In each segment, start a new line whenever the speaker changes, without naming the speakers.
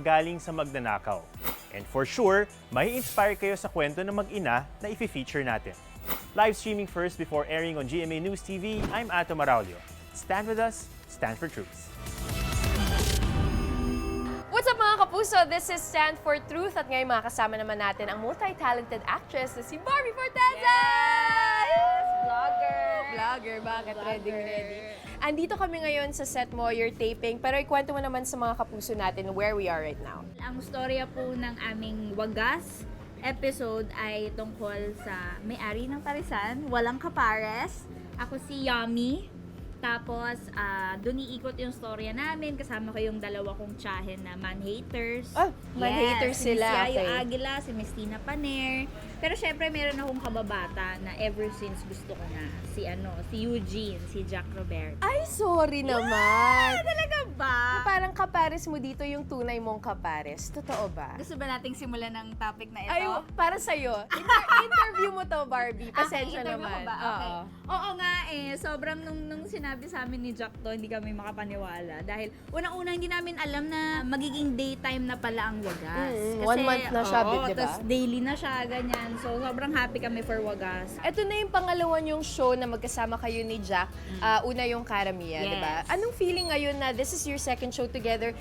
galing sa magnanakaw. And for sure, may inspire kayo sa kwento ng mag-ina na i-feature natin. Live streaming first before airing on GMA News TV, I'm Ato Maraulio. Stand with us, stand for truth.
What's up mga kapuso? This is Stand for Truth at ngayon makakasama naman natin ang multi-talented actress na si Barbie Forteza!
Yes!
Vlogger, bakit? Ready. Andito kami ngayon sa set mo, your taping, pero ikwento mo naman sa mga kapuso natin where we are right now.
Ang storya po ng aming Wagas episode ay tungkol sa may-ari ng Parisan, Walang Kapares. Ako si Yummy. Tapos, doon iikot yung storya namin. Kasama ko yung dalawa kong tsahin na man-haters.
Oh, man-haters sila.
Si Miss Yayo
Okay.
Aguila, si Miss Tina Paner. Pero syempre, meron akong kababata na ever since gusto ko na. Si Eugene, si Jack Roberto.
Ay, sorry naman.
Talaga ba?
Parang kapares mo dito yung tunay mong kapares. Totoo ba?
Gusto ba nating simulan ng topic na ito?
Ay, para sa'yo. Interview mo to, Barbie. Pasensya
interview
naman.
ko ba? Okay.
Oo.
Oo nga sobrang nung sinabi sa amin ni Jack to, hindi kami makapaniwala. Dahil unang-una hindi namin alam na magiging daytime na pala ang Wagas. Kasi,
1 month na siya, di ba?
Tapos daily na siya, ganyan. So, sobrang happy kami for Wagas.
Ito na yung pangalawa yung show na magkasama kayo ni Jack. Una yung Karamiya,
Yes.
di ba? Anong feeling ngayon na this is your second show together?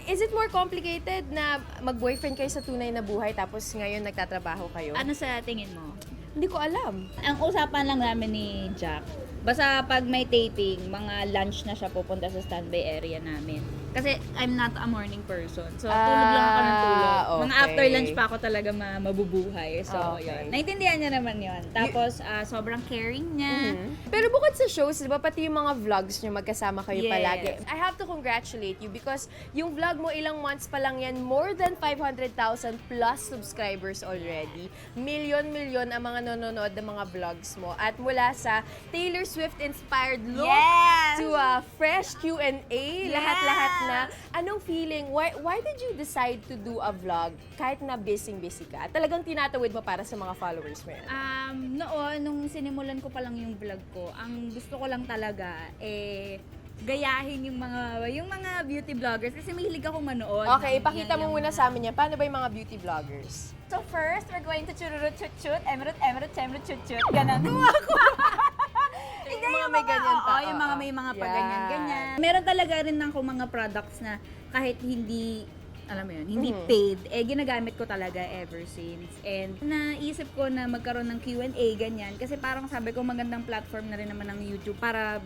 Is it more complicated na mag-boyfriend kayo sa tunay na buhay tapos ngayon nagtatrabaho kayo?
Ano sa tingin mo?
Hindi ko alam.
Ang usapan lang namin ni Jack, basta pag may taping, mga lunch na siya pupunta sa standby area namin. Kasi I'm not a morning person. So, tulog lang ako ng tulog. Mga
okay.
after lunch pa ako talaga mabubuhay. So,
Okay.
yun. Naintindihan niya naman yun. Tapos, sobrang caring niya.
Pero bukod sa shows, di ba, pati yung mga vlogs nyo magkasama kayo
Yes.
palagi. I have to congratulate you because yung vlog mo ilang months pa lang yan, more than 500,000 plus subscribers already. Milyon ang mga nanonood ng mga vlogs mo. At mula sa Taylor Swift-inspired look
Yes!
to fresh Q&A,
Yes!
lahat-lahat na. Anong feeling? Why did you decide to do a vlog kahit na busy ka? Talagang tinatawid mo para sa mga followers mo yan?
Noon, nung sinimulan ko pa lang yung vlog ko, ang gusto ko lang talaga, gayahin yung mga beauty vloggers kasi mahilig akong manood.
Okay, ipakita mo muna sa amin yan. Paano ba yung mga beauty vloggers?
So first, we're going to chururut chut-chut, emerut chemrut chut-chut. Ganon.
Yung mga may ganyan pa.
Oo, yung mga may mga pa-ganyan-ganyan. Meron talaga rin ako mga products na kahit hindi, alam mo yun, hindi paid, ginagamit ko talaga ever since. And naisip ko na magkaroon ng Q&A, ganyan. Kasi parang sabi ko magandang platform na rin naman ng YouTube para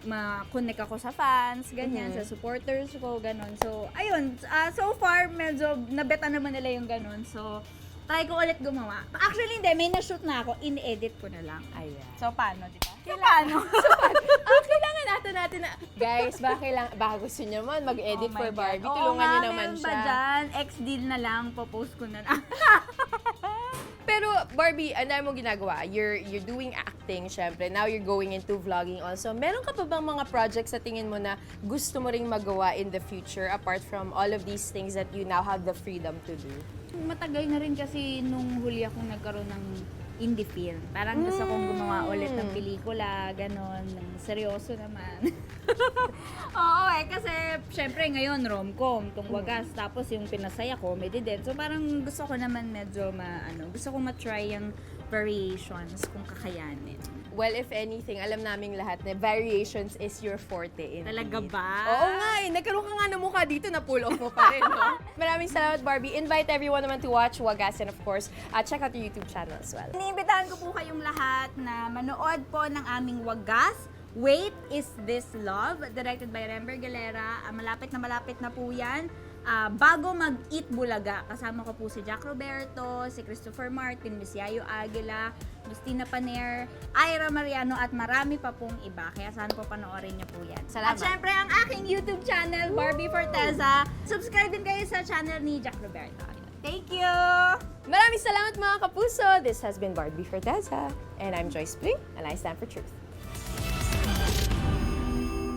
ma-connect ako sa fans, ganyan, sa supporters ko, ganon. So, ayun, so far, medyo nabeta naman nila yung ganon. So, try ko ulit gumawa. Actually, hindi, may na-shoot na ako, in-edit ko na lang.
Ayan.
So, paano, di ba? Paano?
Kailangan natin na, guys, baka gusto niyo man mag-edit for Barbie, tulungan niyo naman siya.
Oo nga, meron ba dyan? Ex-deal na lang, popost ko na lang.
Pero Barbie, ang dami mong ginagawa. You're doing acting, syempre. Now you're going into vlogging also. Meron ka pa bang mga projects sa tingin mo na gusto mo ring magawa in the future apart from all of these things that you now have the freedom to do?
Matagal na rin kasi nung huli akong nagkaroon ng indie film. Parang gusto kong gumawa ulit ng pelikula, ganon, ng seryoso naman. Oo kasi syempre ngayon rom-com, tong Wagas, tapos yung pinasaya comedy din. So parang gusto ko naman medyo gusto ko ma-try yung variations kung kakayanin.
Well, if anything, alam naming lahat na variations is your forte.
Talaga ba?
Oo nga nagkaroon ka nga ng mukha dito na pull off mo pa rin, no? Maraming salamat, Barbie. Invite everyone naman to watch Wagas and of course, check out your YouTube channel as well.
Iniimbitahan ko po kayong lahat na manood po ng aming Wagas, Wait, Is This Love? Directed by Rember Galera. Malapit na po yan. Bago mag-Eat Bulaga, kasama ko po si Jack Roberto, si Christopher Martin, Miss Yayo Aguila, Miss Tina Paner, Ira Mariano at marami pa pong iba. Kaya sana po panoorin niyo po yan.
Salamat.
At syempre ang aking YouTube channel, Barbie Forteza. Subscribe din kayo sa channel ni Jack Roberto. Thank you!
Maraming salamat mga kapuso. This has been Barbie Forteza. And I'm Joyce Bling, and I stand for truth.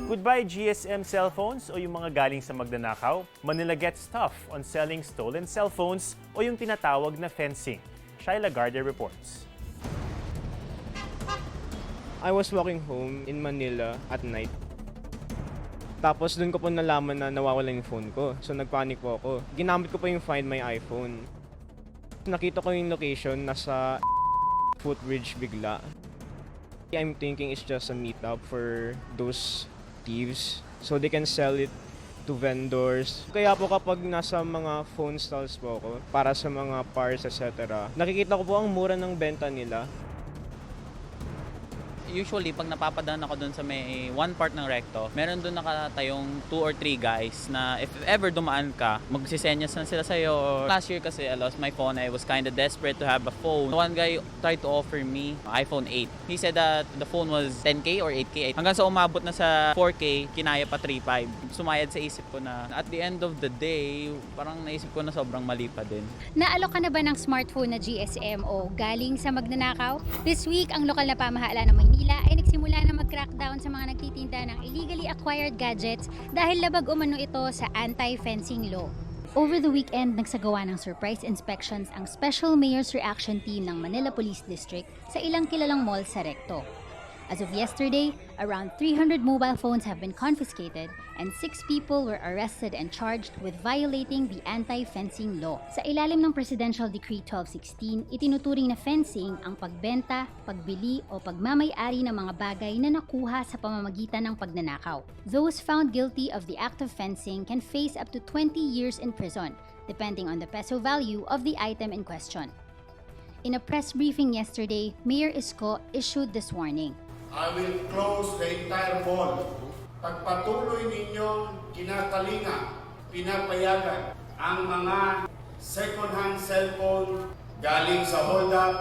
Goodbye GSM cellphones o yung mga galing sa magnanakaw, Manila gets tough on selling stolen cellphones o yung tinatawag na fencing. Shaila Garder reports.
I was walking home in Manila at night. Tapos doon ko po nalaman na nawawala yung phone ko. So nagpanic po ako. Ginamit ko pa yung Find My iPhone. Nakita ko yung location, nasa footbridge bigla. I'm thinking it's just a meetup for those thieves so they can sell it to vendors. Kaya po kapag nasa mga phone stalls po ako, para sa mga parts, etc., nakikita ko po ang mura ng benta nila.
Usually, pag napapadaan ako dun sa may one part ng recto, meron dun nakatayong 2 or 3 guys na if ever dumaan ka, magsisenyas na sila sa'yo. Last year kasi I lost my phone. I was kind of desperate to have a phone. One guy tried to offer me iPhone 8. He said that the phone was 10K or 8K. Hanggang sa umabot na sa 4K, kinaya pa 3.5. Sumayad sa isip ko na at the end of the day, parang naisip ko na sobrang mali pa din.
Naalok ka na ba ng smartphone na GSM o galing sa magnanakaw? This week, ang lokal na pamahalaan ng Maynila ay nagsimula na mag-crackdown sa mga nagtitinda ng illegally acquired gadgets dahil labag umano ito sa anti-fencing law. Over the weekend, nagsagawa ng surprise inspections ang Special Mayor's Reaction Team ng Manila Police District sa ilang kilalang mall sa Recto. As of yesterday, around 300 mobile phones have been confiscated and 6 people were arrested and charged with violating the anti-fencing law. Sa ilalim ng Presidential Decree 1216, itinuturing na fencing ang pagbenta, pagbili o pagmamay-ari ng mga bagay na nakuha sa pamamagitan ng pagnanakaw. Those found guilty of the act of fencing can face up to 20 years in prison, depending on the peso value of the item in question. In a press briefing yesterday, Mayor Isko issued this warning.
I will close the entire mall. Pagpatuloy ninyong kinakalinga, pinapayagan ang mga second-hand cellphone galing sa hold-up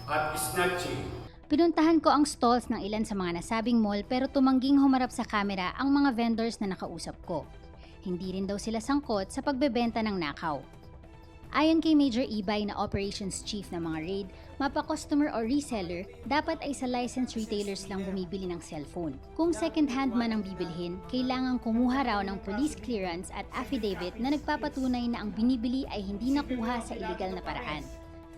at snatching.
Pinuntahan ko ang stalls ng ilan sa mga nasabing mall pero tumangging humarap sa kamera ang mga vendors na nakausap ko. Hindi rin daw sila sangkot sa pagbebenta ng nakaw. Ayon kay Major Ibay na Operations Chief ng mga raid, mapa-customer o reseller, dapat ay sa licensed retailers lang bumibili ng cellphone. Kung second-hand man ang bibilhin, kailangang kumuha raw ng police clearance at affidavit na nagpapatunay na ang binibili ay hindi nakuha sa illegal na paraan.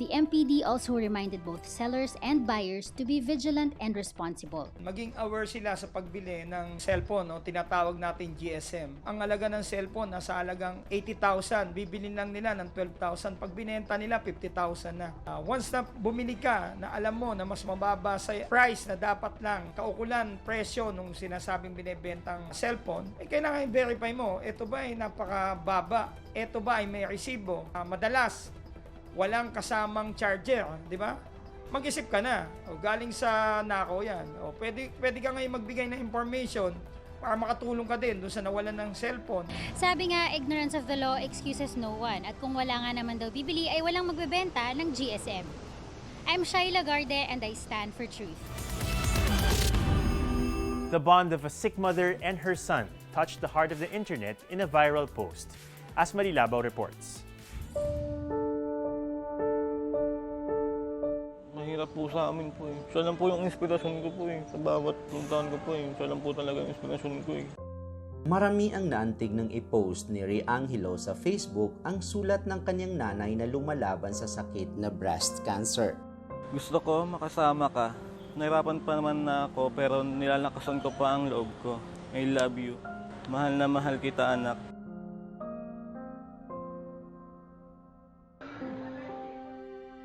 The MPD also reminded both sellers and buyers to be vigilant and responsible.
Maging aware sila sa pagbili ng cellphone, no? Tinatawag natin GSM. Ang halaga ng cellphone nasa halagang 80,000, bibilin lang nila ng 12,000. Pag binenta nila, 50,000 na. Once na bumili ka, na alam mo na mas mababa sa price na dapat lang, kaukulan presyo nung sinasabing binebentang cellphone, kailangan i-verify mo, ito ba ay napakababa? Ito ba ay may resibo? Madalas, walang kasamang charger, di ba? Mag-isip ka na. O, galing sa nako yan. O, pwede ka ngayon magbigay ng information para makatulong ka din doon sa nawalan ng cellphone.
Sabi nga, ignorance of the law excuses no one at kung wala nga naman daw bibili ay walang magbebenta ng GSM. I'm Shai Lagarde and I stand for truth.
The bond of a sick mother and her son touched the heart of the internet in a viral post. As Marilabaw reports.
Mahirap po sa amin po eh. Siya lang po yung inspirasyon ko po eh. Sa bawat puntahan ko po eh. Siya lang po talaga yung inspirasyon ko eh.
Marami ang naantig ng i-post ni Ray Angelo sa Facebook ang sulat ng kanyang nanay na lumalaban sa sakit na breast cancer.
Gusto ko makasama ka. Nahirapan pa naman na ako pero nilalakasan ko pa ang loob ko. I love you. Mahal na mahal kita, anak.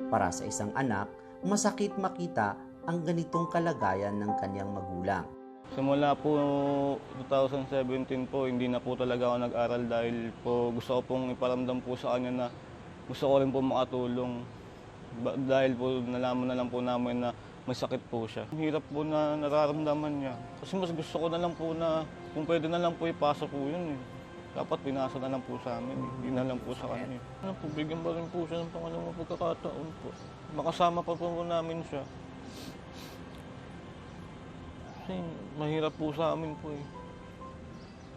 Para sa isang anak, masakit makita ang ganitong kalagayan ng kanyang magulang.
Simula po 2017 po, hindi na po talaga ako nag-aral dahil po gusto ko pong iparamdam po sa kanya na gusto ko rin po makatulong. Dahil po nalaman na lang po namin na may sakit po siya. Hirap po na nararamdaman niya. Kasi mas gusto ko na lang po na kung pwede na lang po ipasa po yun eh. Dapat pinasa na lang po sa amin, hindi na lang po sa kanya. Ano po, bigyan pa rin po siya ng pangalawang pagkakataon po. Makasama pa po namin siya. Kasi mahirap po sa amin po eh.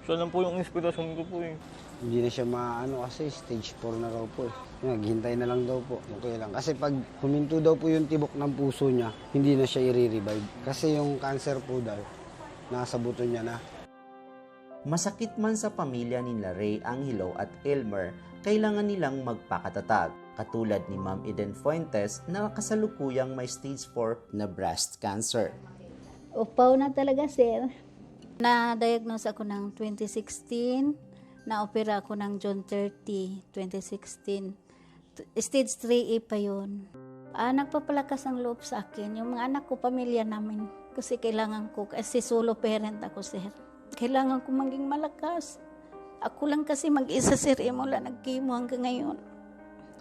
Siya lang po yung inspirasyon ko po eh.
Hindi na siya maano kasi stage 4 na raw po eh. Naghintay na lang daw po, okay lang. Kasi pag huminto daw po yung tibok ng puso niya, hindi na siya i-revive. Kasi yung cancer po daw, nasa buto niya na.
Masakit man sa pamilya ni Ray Angelo at Elmer, kailangan nilang magpakatatag, katulad ni Ma'am Eden Fuentes na kasalukuyang may stage 4 na breast cancer.
Upaw na talaga, sir. Na-diagnose ako ng 2016, na-opera ako ng June 30, 2016. Stage 3A pa yun. Nagpapalakas ng loob sa akin. Yung mga anak ko, pamilya namin. Kasi kailangan ko, kasi solo parent ako, sir. Kailangan ko maging malakas. Ako lang kasi mag-isa, sir, mula nag-chemo hanggang ngayon.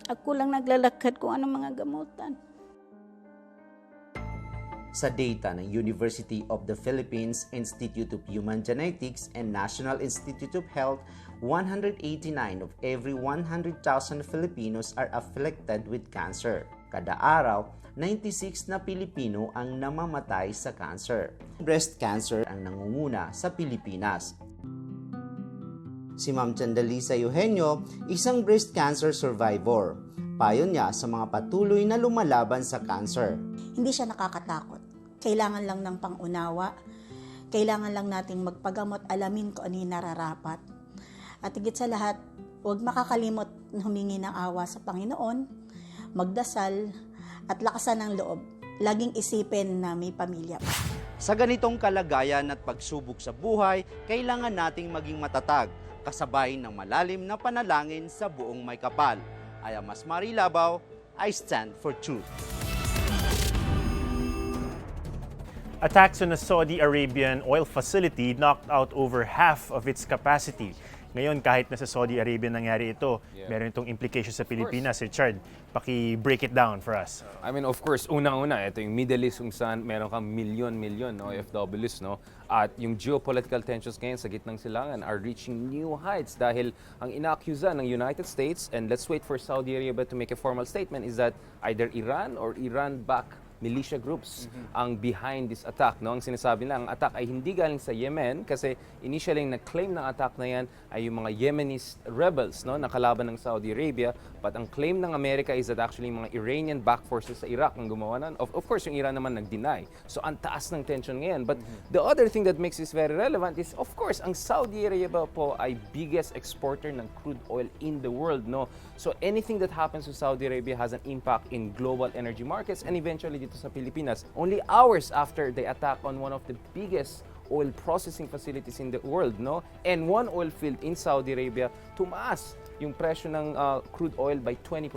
Ako lang naglalakad kung anong mga gamutan.
Sa data ng University of the Philippines Institute of Human Genetics and National Institute of Health, 189 of every 100,000 Filipinos are afflicted with cancer. Kada araw, 96 na Pilipino ang namamatay sa cancer. Breast cancer ang nangunguna sa Pilipinas. Si Ma'am Chandalisa Eugenio, isang breast cancer survivor. Payo niya sa mga patuloy na lumalaban sa cancer.
Hindi siya nakakatakot. Kailangan lang ng pangunawa. Kailangan lang nating magpagamot, alamin kung ano yung nararapat. At higit sa lahat, huwag makakalimot humingi ng awa sa Panginoon, magdasal, at lakasan ng loob. Laging isipin na may pamilya.
Sa ganitong kalagayan at pagsubok sa buhay, kailangan nating maging matatag, kasabay ng malalim na panalangin sa buong may kapal. I am Asmari Labaw, I stand for truth.
Attacks on a Saudi Arabian oil facility knocked out over half of its capacity. Ngayon, kahit nasa Saudi Arabia nangyari ito, meron itong implications sa Pilipinas. Richard, paki-break it down for us.
I mean, of course, unang-una, ito yung Middle East kung saan meron kang milyon-milyon OFWs, no? At yung geopolitical tensions ngayon sa gitnang silangan are reaching new heights dahil ang ina-accusa ng United States, and let's wait for Saudi Arabia to make a formal statement, is that either Iran or Iran-backed militia groups ang behind this attack. No? Ang sinasabi nila, ang attack ay hindi galing sa Yemen kasi initially yung nag-claim ng attack na yan ay yung mga Yemenese rebels, no, na kalaban ng Saudi Arabia. But ang claim ng Amerika is that actually mga Iranian-backed forces sa Iraq ang gumawa nun. Of course, yung Iran naman nag-deny. So ang taas ng tension ngayon. But the other thing that makes this very relevant is, of course, ang Saudi Arabia po ay biggest exporter ng crude oil in the world. No? So anything that happens to Saudi Arabia has an impact in global energy markets and eventually dito sa Pilipinas. Only hours after they attack on one of the biggest oil processing facilities in the world, no? And one oil field in Saudi Arabia, tumaas yung presyo ng crude oil by 20%.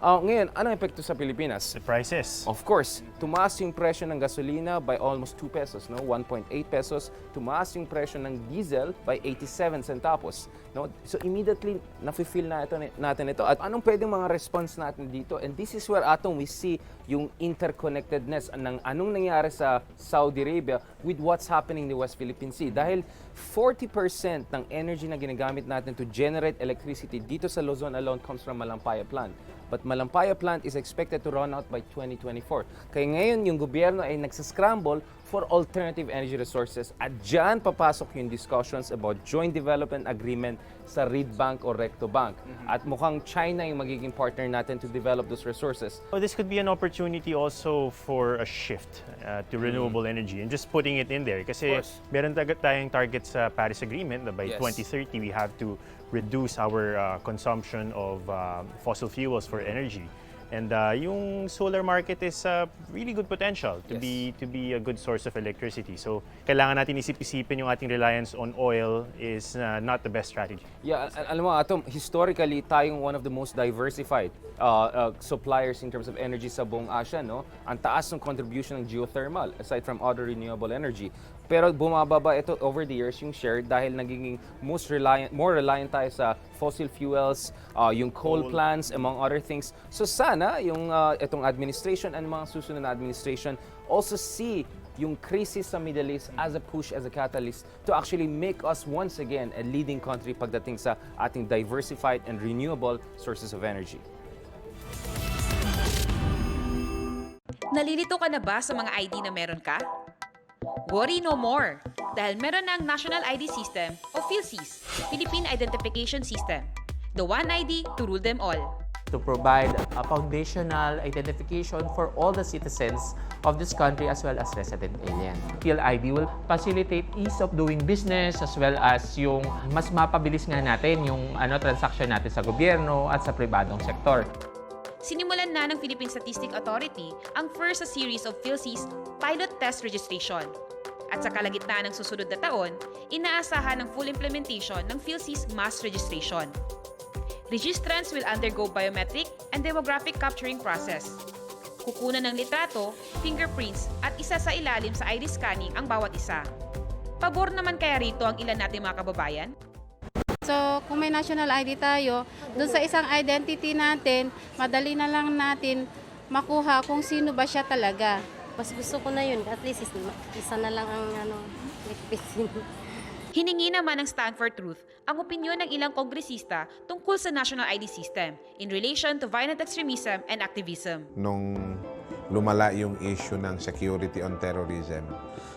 Ngayon, anong epekto sa Pilipinas?
The prices.
Of course, tumaas yung presyo ng gasolina by almost 2 pesos, no? 1.8 pesos. Tumaas yung presyo ng diesel by 87 centavos. No? So immediately, nafe-feel natin ito. At anong pwedeng mga response natin dito? And this is where we see yung interconnectedness ng anong nangyari sa Saudi Arabia with what's happening in the West Philippine Sea. Dahil 40% ng energy na ginagamit natin to generate electricity dito sa Luzon alone comes from Malampaya plant. But Malampaya plant is expected to run out by 2024. Kaya ngayon, yung gobyerno ay nagsascramble for alternative energy resources. At dyan papasok yung discussions about joint development agreement sa Reed Bank o Recto Bank. At mukhang China yung magiging partner natin to develop those resources.
So this could be an opportunity also for a shift to renewable energy and just putting it in there. Kasi meron tayong target sa Paris Agreement na by 2030 we have to reduce our consumption of fossil fuels for energy. And yung solar market is really good potential to be a good source of electricity. So kailangan natin isip-isipin yung ating reliance on oil is not the best strategy.
Yeah, alam mo Atom, historically tayong one of the most diversified suppliers in terms of energy sa buong Asia, no? Ang taas ng contribution ng geothermal aside from other renewable energy. Pero bumababa ito over the years yung share dahil nagiging more reliant tayo sa fossil fuels, yung coal plants, among other things. So sana yung itong administration and mga susunod na administration also see yung crisis sa Middle East as a push, as a catalyst to actually make us once again a leading country pagdating sa ating diversified and renewable sources of energy.
Nalilito ka na ba sa mga ID na meron ka? Worry no more! Dahil meron ng National ID System o PhilSys, Philippine Identification System. The one ID to rule them all.
To provide a foundational identification for all the citizens of this country as well as resident alien. PhilID will facilitate ease of doing business as well as yung mas mapabilis nga natin yung transaction natin sa gobyerno at sa pribadong sektor.
Sinimulan na ng Philippine Statistic Authority ang first series of PhilSys pilot test registration. At sa kalagitnaan ng susunod na taon, inaasahan ang full implementation ng PhilSys mass registration. Registrants will undergo biometric and demographic capturing process. Kukunan ng litrato, fingerprints at isa sa ilalim sa ID scanning ang bawat isa. Pabor naman kaya rito ang ilan nating mga kababayan?
So, kung may national ID tayo, dun sa isang identity natin, madali na lang natin makuha kung sino ba siya talaga.
Mas gusto ko na yun, at least isa na lang ang ligpisin.
Hiningi naman ng Stand for Truth ang opinyon ng ilang kongresista tungkol sa national ID system in relation to violent extremism and activism.
Nung lumala yung issue ng security on terrorism,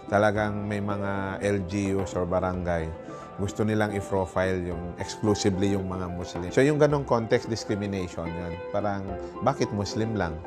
talagang may mga LGUs or barangay gusto nilang i-profile yung exclusively yung mga Muslim. So yung ganong context discrimination yan, parang bakit Muslim lang?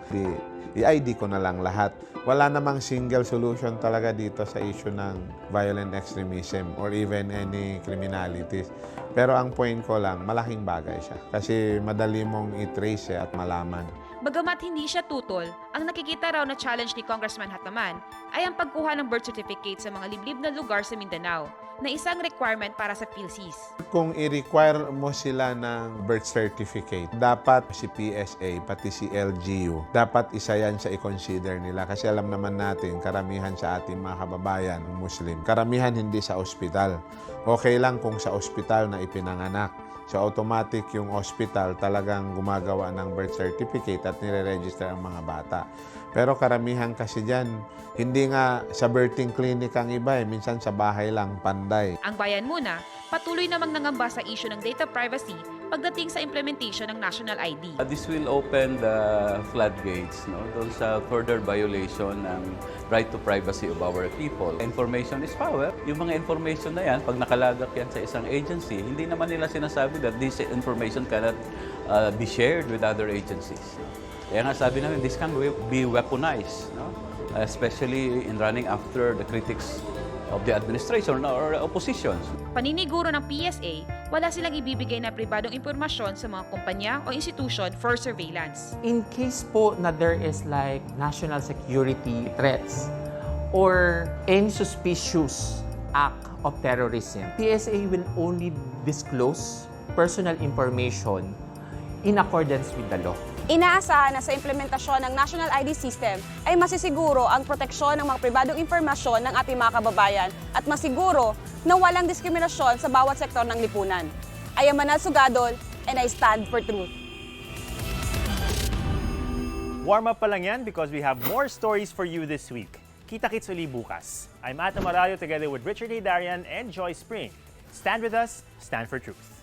I-ID ko na lang lahat. Wala namang single solution talaga dito sa issue ng violent extremism or even any criminalities. Pero ang point ko lang, malaking bagay siya. Kasi madali mong i-trace at malaman.
Bagamat hindi siya tutol, ang nakikita raw na challenge ni Congressman Hataman ay ang pagkuha ng birth certificate sa mga liblib na lugar sa Mindanao, na isang requirement para sa PhilSys.
Kung i-require mo sila ng birth certificate, dapat si PSA, pati si LGU, dapat isa yan sa i-consider nila. Kasi alam naman natin, karamihan sa ating mga kababayan, Muslim, karamihan hindi sa ospital. Okay lang kung sa ospital na ipinanganak. So automatic yung hospital talagang gumagawa ng birth certificate at nire-register ang mga bata. Pero karamihan kasi dyan, hindi nga sa birthing clinic ang iba minsan sa bahay lang, panday.
Ang bayan muna, patuloy namang nangamba sa issue ng data privacy pagdating sa implementation ng national ID.
This will open the floodgates doon sa further violation ng right to privacy of our people. Information is power. Yung mga information na yan, pag nakalagak yan sa isang agency, hindi naman nila sinasabi that this information cannot be shared with other agencies. Kaya nga sabi namin, this can be weaponized, especially in running after the critics of the administration or opposition.
Paniniguro ng PSA, wala silang ibibigay na pribadong impormasyon sa mga kumpanya o institusyon for surveillance.
In case po na there is like national security threats or any suspicious act of terrorism, PSA will only disclose personal information in accordance with the law.
Inaasahan na sa implementasyon ng National ID System ay masisiguro ang proteksyon ng mga pribadong impormasyon ng ating mga kababayan at masiguro na walang diskriminasyon sa bawat sektor ng lipunan. I am Manal Sugadol and I stand for truth.
Warm up pa lang yan because we have more stories for you this week. Kita-kits uli bukas. I'm Ato Maralio together with Richard A. Darian and Joy Spring. Stand with us, stand for truth.